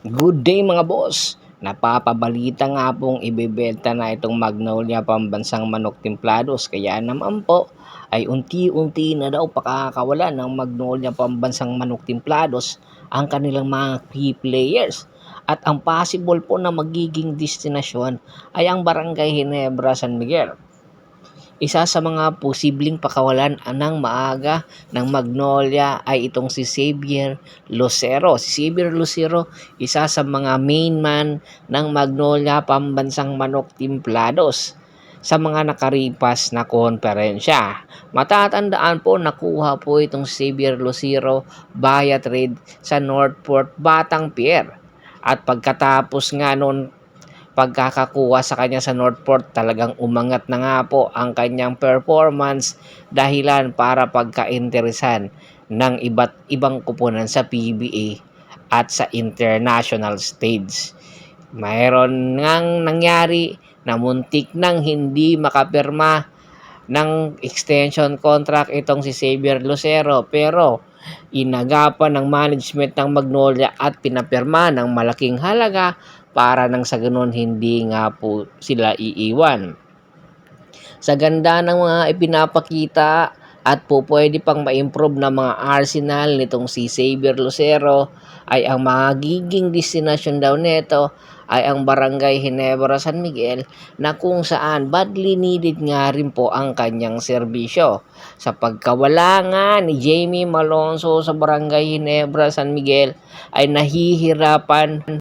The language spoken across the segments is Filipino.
Good day mga boss! Napapabalita nga pong ibebenta na itong Magnolia Pambansang Manok Templados, kaya naman po ay unti-unti na daw pakakawalan ng Magnolia Pambansang Manok Templados ang kanilang mga key players. At ang possible po na magiging destinasyon ay ang Barangay Ginebra, San Miguel. Isa sa mga posibleng pakawalan ng maaga ng Magnolia ay itong si Xavier Lucero. Si Xavier Lucero, isa sa mga main man ng Magnolia Pambansang Manok Templados sa mga nakaripas na konferensya. Matatandaan po, nakuha po itong Xavier Lucero via trade sa Northport Batang Pier. At pagkatapos nga noon pagkakakuha sa kanya sa Northport, talagang umangat na nga po ang kanyang performance dahilan para pagkainteresan ng iba't ibang kupunan sa PBA at sa international stage. Mayroon ngang nangyari na muntik nang hindi makapirma ng extension contract itong si Xavier Lucero, pero inagapan ng management ng Magnolia at pinapirma ng malaking halaga para nang sa ganun hindi nga po sila iiwan. Sa ganda ng mga ipinapakita at po pwede pang ma-improve na mga arsenal nitong si Xavier Lucero, ay ang magiging destination daw nito ay ang Barangay Ginebra, San Miguel, na kung saan badly needed nga rin po ang kanyang serbisyo. Sa pagkawala nga ni Jamie Malonzo sa Barangay Ginebra, San Miguel, ay nahihirapan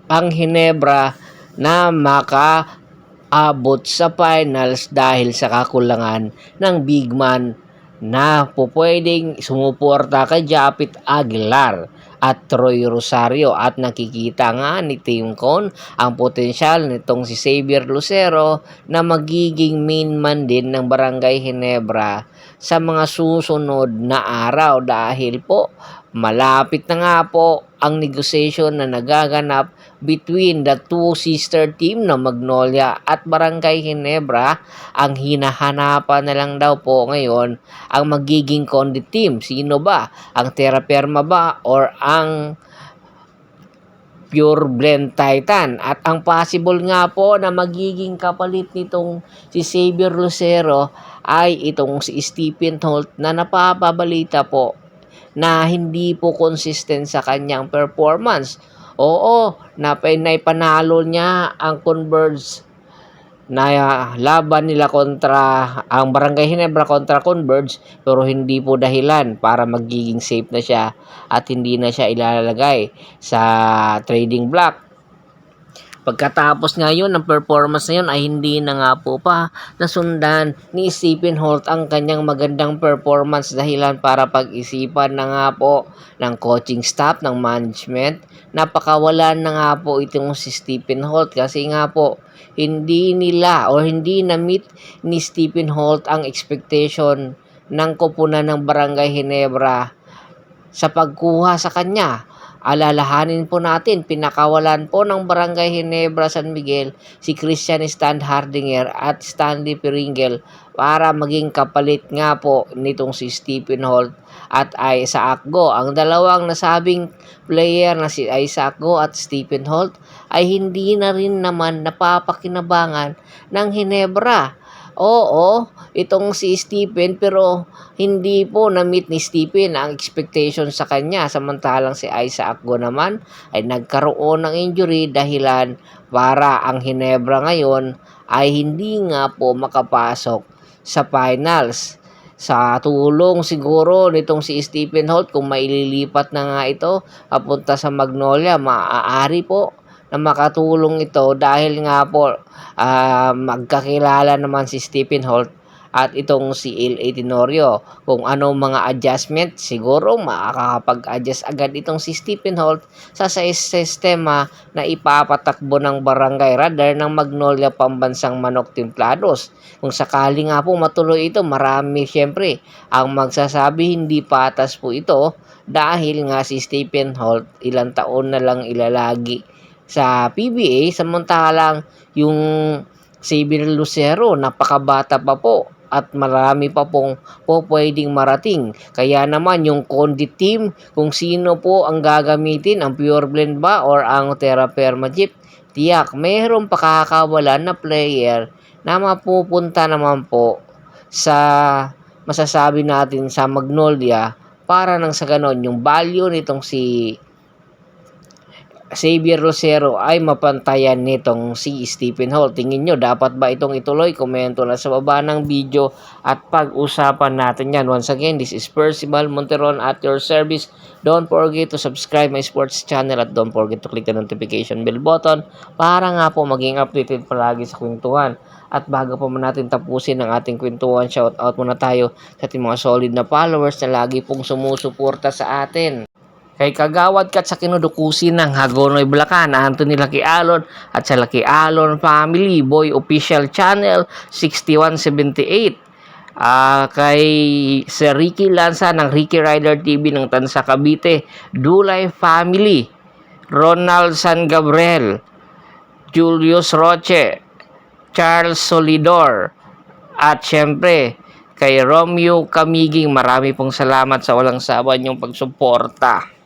ang Ginebra na makaabot sa finals dahil sa kakulangan ng big man na pupwedeng sumuporta kay Japit Aguilar at Troy Rosario. At nakikita nga ni Team Con ang potensyal nitong si Xavier Lucero na magiging main man din ng Barangay Ginebra sa mga susunod na araw, dahil po malapit na nga po ang negotiation na nagaganap between the two sister team na Magnolia at Barangay Ginebra. Ang hinahanapan na lang daw po ngayon ang magiging condit team. Sino ba? Ang Terra Firma ba or ang Pure Blend Titan? At ang possible nga po na magiging kapalit nitong si Xavier Lucero ay itong si Stephen Holt, na napapabalita po na hindi po consistent sa kanyang performance. Oo, naipanalo niya ang Converge na laban nila kontra ang Barangay Ginebra kontra Converge, pero hindi po dahilan para magiging safe na siya at hindi na siya ilalagay sa trading block. Pagkatapos nga yun, ng performance na yun ay hindi na nga po pa nasundan ni Stephen Holt ang kanyang magandang performance, dahilan para pag-isipan na nga po ng coaching staff, ng management. Napakawalan na nga po itong si Stephen Holt, kasi nga po hindi nila or hindi na-meet ni Stephen Holt ang expectation ng koponan ng Barangay Ginebra sa pagkuha sa kanya. Alalahanin po natin, pinakawalan po ng Barangay Ginebra, San Miguel si Christian Stan Hardinger at Stanley Peringel para maging kapalit nga po nitong si Stephen Holt at Isaac Go. Ang dalawang nasabing player na si Isaac Go at Stephen Holt ay hindi na rin naman napapakinabangan ng Ginebra. Oo, itong si Stephen, pero hindi po na-meet ni Stephen ang expectation sa kanya. Samantalang si Isaac Go naman ay nagkaroon ng injury, dahilan para ang Ginebra ngayon ay hindi nga po makapasok sa finals. Sa tulong siguro nitong si Stephen Holt, kung maililipat na nga ito papunta sa Magnolia, maaari po na makatulong ito, dahil nga po magkakilala naman si Stephen Holt at itong si L.A. Tenorio. Kung anong mga adjustment, siguro makakapag-adjust agad itong si Stephen Holt sa sistema na ipapatakbo ng Barangay Radar ng Magnolia Pambansang Manok Templados. Kung sakali nga po matuloy ito, marami siyempre ang magsasabi hindi patas po ito, dahil nga si Stephen Holt ilang taon na lang ilalagi sa PBA, samantalang yung Xavier Lucero napakabata pa po at marami pa pong pwedeng marating. Kaya naman yung Condit team, kung sino po ang gagamitin, ang Pure Blend ba or ang Terra Permadeep, tiyak mayroong pakakawalan na player na mapupunta naman po sa masasabi natin sa Magnolia para nang sa ganon yung value nitong si Xavier Rosero ay mapantayan nitong si Stephen Holt. Tingin nyo, dapat ba itong ituloy? Komento na sa baba ng video at pag-usapan natin yan. Once again, this is Percival Monteron at your service. Don't forget to subscribe my sports channel at don't forget to click the notification bell button para nga po maging updated palagi sa kwentuhan. At bago pa man natin tapusin ang ating kwentuhan, shout out muna tayo sa ating mga solid na followers na lagi pong sumusuporta sa atin. Kay Kagawad Kat sa kinudukusin ng Hagonoy Bulacan, Anthony Lucky Alon at sa Lucky Alon Family Boy Official Channel 6178. Kay Sir Ricky Lanza ng Ricky Rider TV ng Tansa Cavite, Dulay Family, Ronald San Gabriel, Julius Roche, Charles Solidor, at syempre kay Romeo Camiging, marami pong salamat sa walang sawa niyong pagsuporta.